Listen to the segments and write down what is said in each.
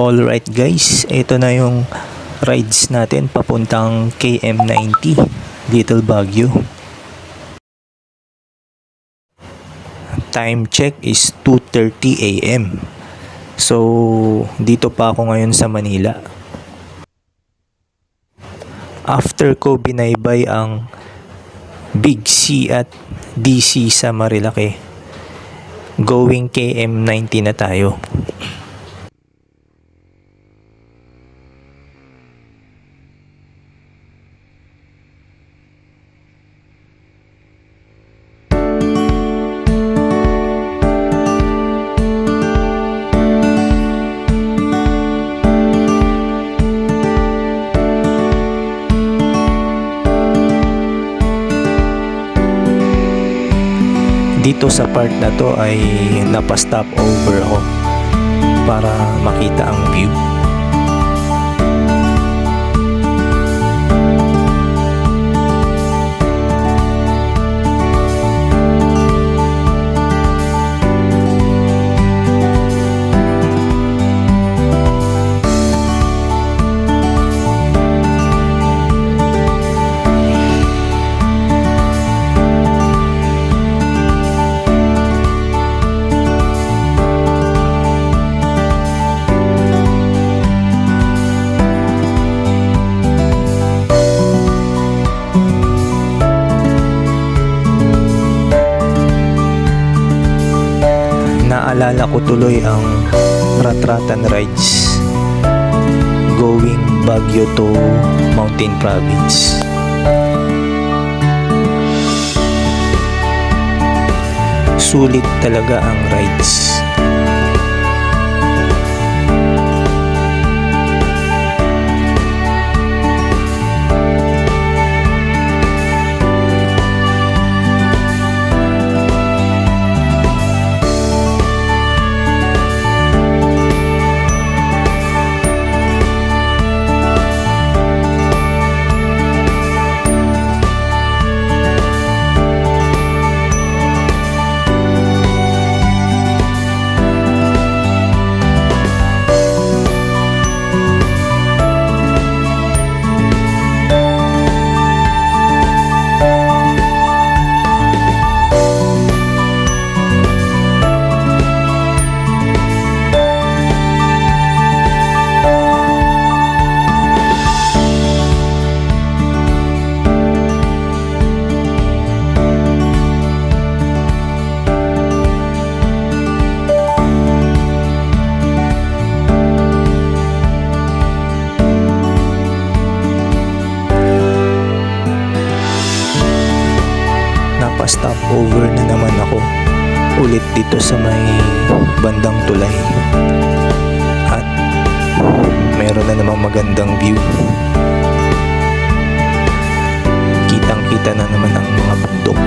Alright guys, ito na yung rides natin papuntang KM90, Little Baguio. Time check is 2:30 AM. So, dito pa ako ngayon sa Manila. After ko binaybay ang Big C at DC sa Marilake, going KM90 na tayo. Dito sa part na to ay napastop over ako para makita ang view. Naalala ko tuloy ang Ratratan rides going Baguio to Mountain Province. Sulit talaga ang rides. Stop over na naman ako ulit dito sa may bandang tulay at meron na namang magandang view. Kitang kita na naman ang mga bundok.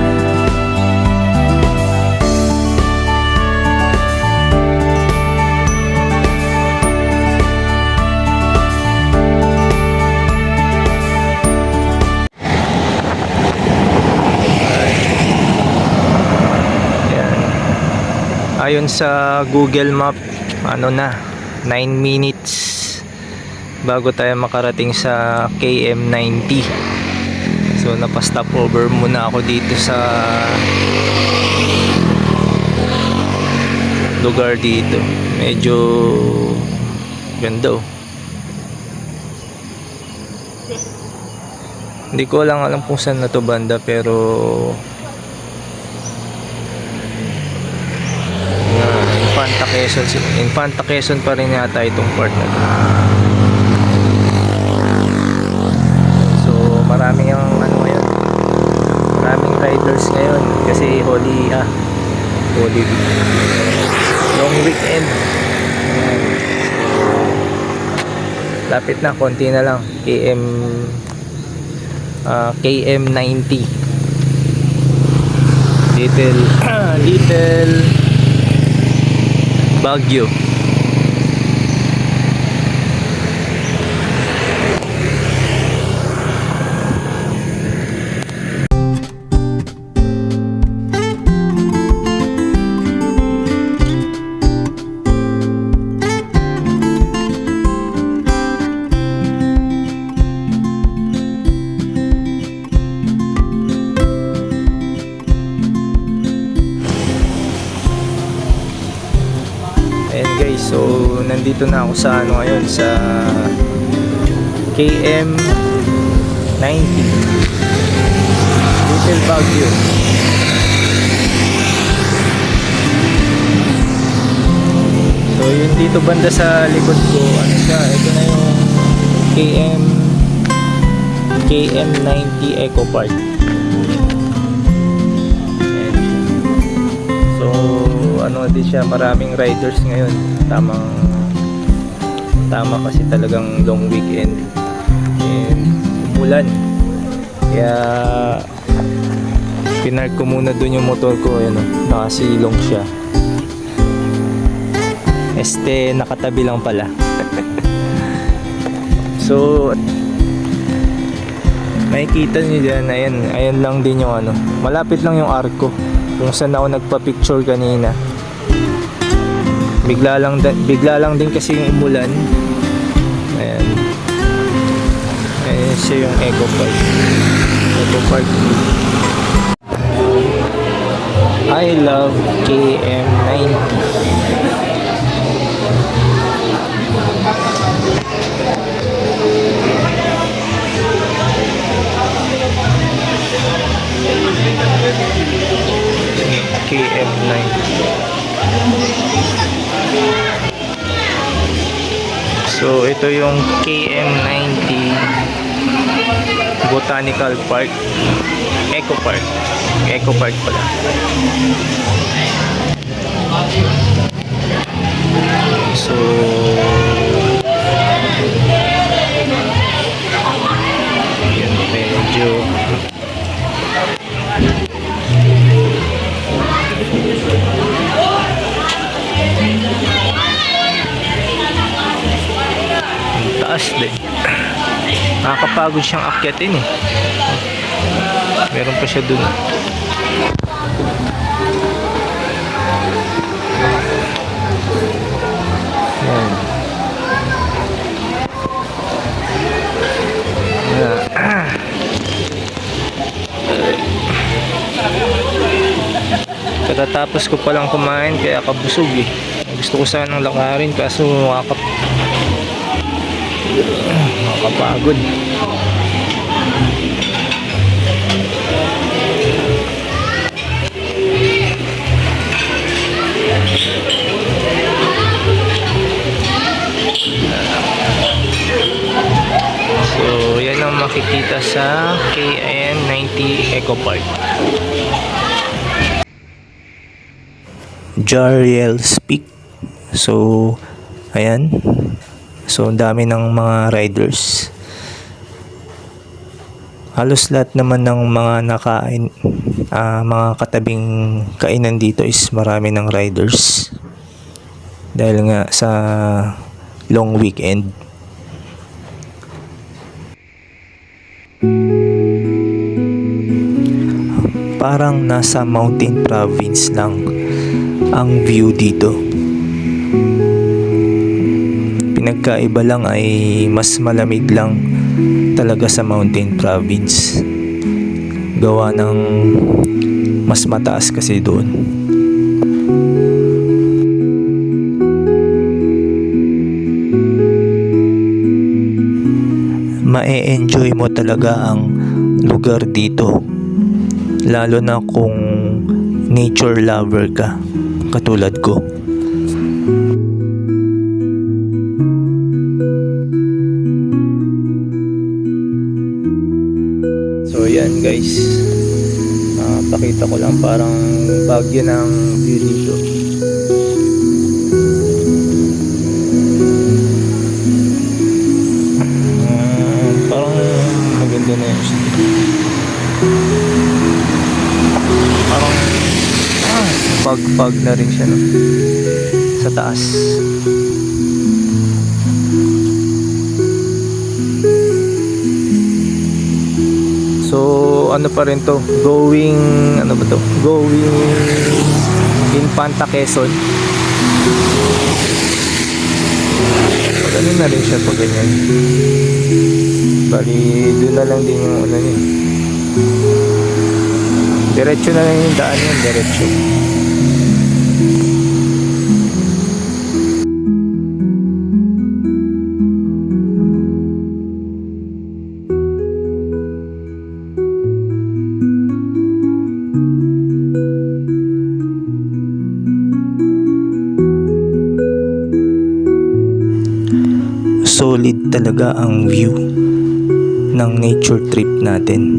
Ayon sa Google Map, 9 minutes bago tayo makarating sa KM90. So napastop over muna ako dito sa lugar dito. Medyo ganda oh. Hindi ko alam kung saan na to banda, pero Infanta Quezon pa rin yata itong part na to. So maraming ngayon, maraming riders ngayon kasi Holy long weekend. Lapit na, konti na lang. KM90 Little Baguio. nandito na ako sa ano ngayon, sa KM 90 Little Baguio. So yun dito banda sa likod ko, ano siya, ito na yung KM 90 Eco Park. Ayan. So ano din siya, maraming riders ngayon. Tama kasi talagang long weekend and umulan, kaya pinark ko muna dun yung motor ko. Ayan, nakasilong siya. Nakatabi lang pala. So makikita nyo dyan, ayan lang din yung ano, malapit lang yung arko kung saan ako nagpa-picture kanina. Bigla lang din kasi yung umulan. Ayan siya yung Eco Park. I love KM 90. KM 90. So ito yung KM 90 Botanical Park, Eco Park pala. So yun, medyo taas din. Nakakapagod siyang akyatin eh. Meron pa siya dun. Yan. Katatapos ko palang kumain kaya kabusog eh. Gusto ko sanang lakarin kaso nakakapagod. So yan ang makikita sa KM 90 Eco Park. Jariel's Peak. So ayan. So ang dami ng mga riders. Halos lahat naman ng mga mga katabing kainan dito is marami ng riders. Dahil nga sa long weekend. Parang nasa mountain province lang ang view dito. Pinagkaiba lang ay mas malamig lang talaga sa mountain province. Gawa ng mas mataas kasi doon. Ma-enjoy mo talaga ang lugar dito. Lalo na kung nature lover ka, katulad ko. So yan guys, pakita ko lang parang Baguio ng view dito. Parang maganda na yun. Parang pag na rin siya, no? Sa taas. So ano pa rin to, going Infanta Quezon. Pag ano na rin siya pag ganyan. Bali doon na lang din yung ano niya. Diretso na lang yung daan yun, diretso. solid talaga ang view ng nature trip natin.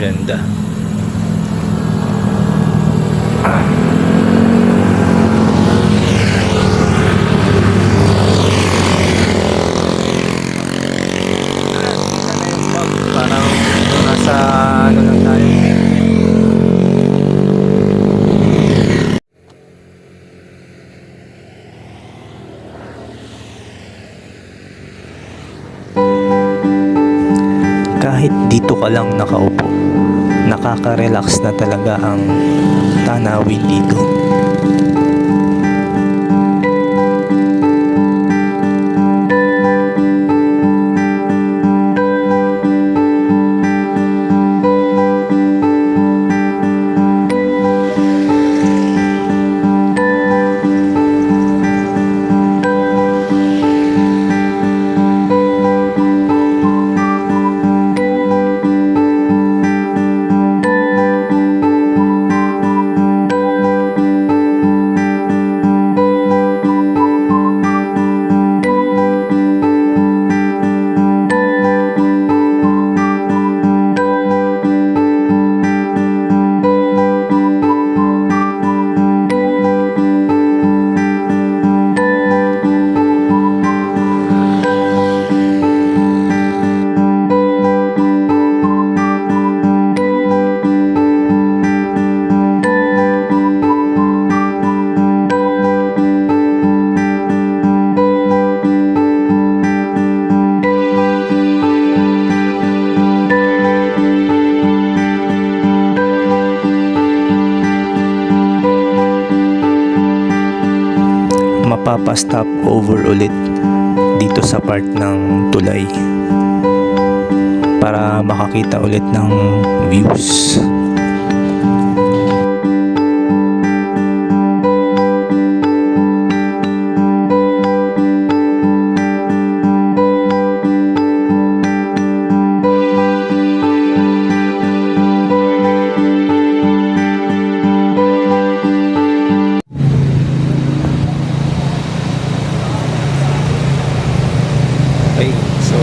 Ganda. Parang nasa ano lang tayo. Kahit dito ka lang nakaupo, nakaka-relax na talaga ang tanawin dito. Mapapa-stop over ulit dito sa part ng tulay para makakita ulit ng views. Okay, so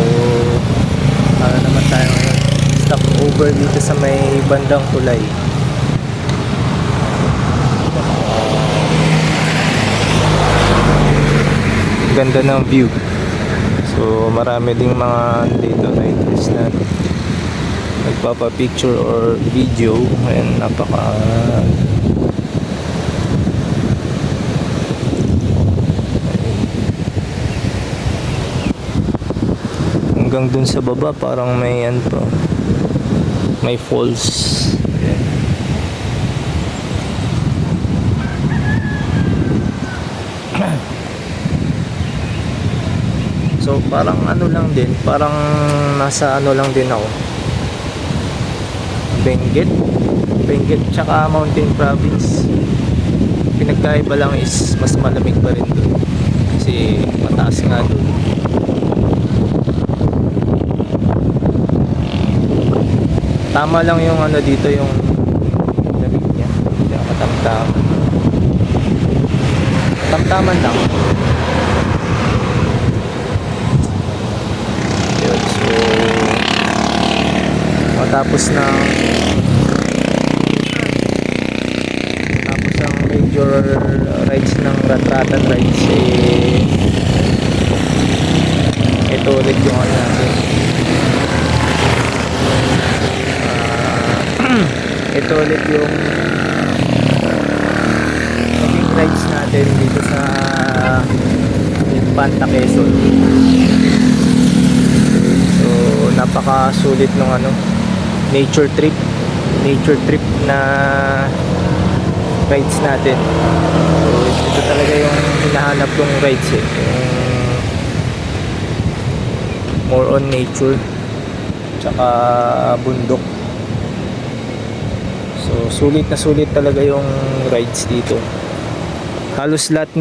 ano naman tayo ngayon? Stop over dito sa may bandang tulay. Ganda ng view. So marami ding mga dito na interest na nagpapa-picture or video. Ayan, napaka hanggang dun sa baba parang may ano pa, may falls. Ayan. So parang ano lang din, parang nasa ano lang din ako, Benguet tsaka Mountain Province. Pinagkaiba lang is mas malamig pa rin dun kasi mataas nga dun. Tama lang yung ano dito, yung lamig niya. Hindi ako tamtaman lang. Yun, so matapos ang major rides ng Ratratan rides, ito ulit yung ano natin. Ito ulit yung rides natin dito sa Infanta, Quezon. So napakasulit ng nature trip na rides natin. So ito talaga yung hinahanap kong rides yung more on nature tsaka bundok. So sulit na sulit talaga yung rides dito. Halos lahat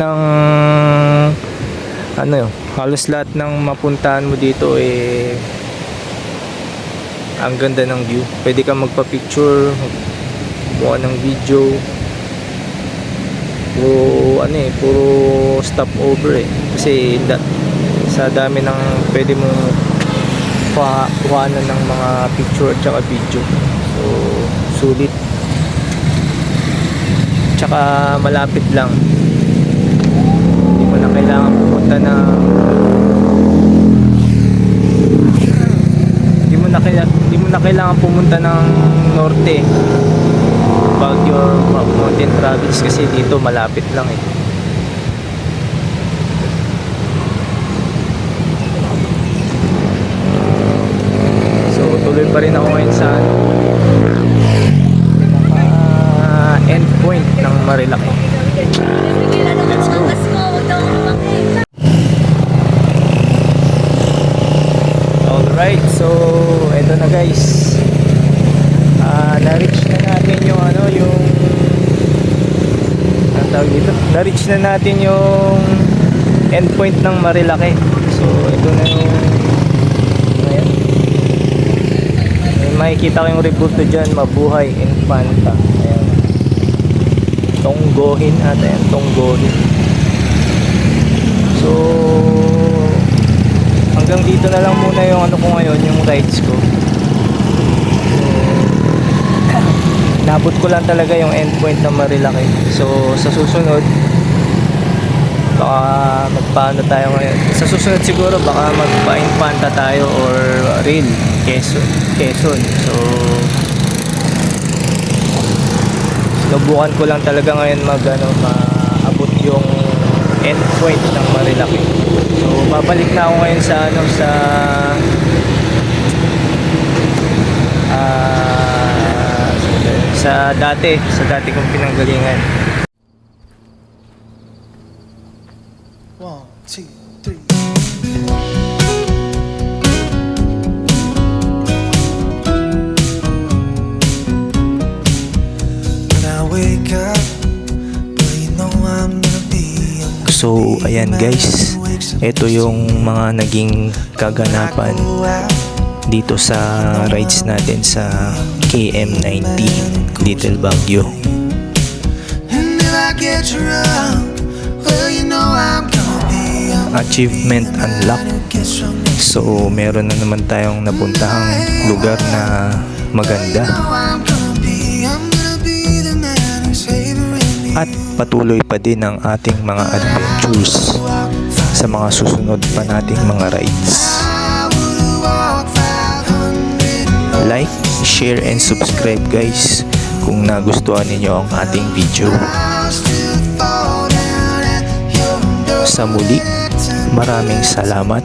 ng mapuntahan mo dito ang ganda ng view. Pwede kang magpa-picture, magbuha ng video. Puro stop over kasi sa dami ng pwede mong kuhanan ng mga picture at saka video. So sulit, tsaka malapit lang, hindi mo na kailangan pumunta ng norte about your mountain travels, kasi dito malapit lang So tuloy pa rin ako ngayon sa end point ng Marilaki. Let's go. Alright, so eto na guys, na-reach na natin yung na-reach na natin yung end point ng Marilaki. So ito na yung ayan. Makikita ko yung rebulto dyan, Mabuhay Infanta. Ayan, Tonggohin ata yan, Tonggohin. So hanggang dito na lang muna yung ko ngayon, yung rides ko. Nabot ko lang talaga yung end point ng Marilaki. So sa susunod, baka magpaano tayo ngayon. Sa susunod siguro baka magpa-Infanta tayo or Rail Quezon. So sinubukan ko lang talaga ngayon maabot yung end point ng Marilaki. So babalik na ako ngayon sa dati kong pinanggalingan. 1, 2, 3. So ayan guys, ito yung mga naging kaganapan dito sa rides natin sa KM90 Little Baguio. Achievement unlocked. So meron na naman tayong napuntahang lugar na maganda. At patuloy pa din ang ating mga adventures sa mga susunod pa nating mga rides. Like, share, and subscribe guys kung nagustuhan ninyo ang ating video. Sa muli, maraming salamat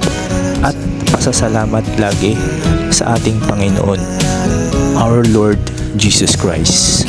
at pasasalamat lagi sa ating Panginoon, our Lord Jesus Christ.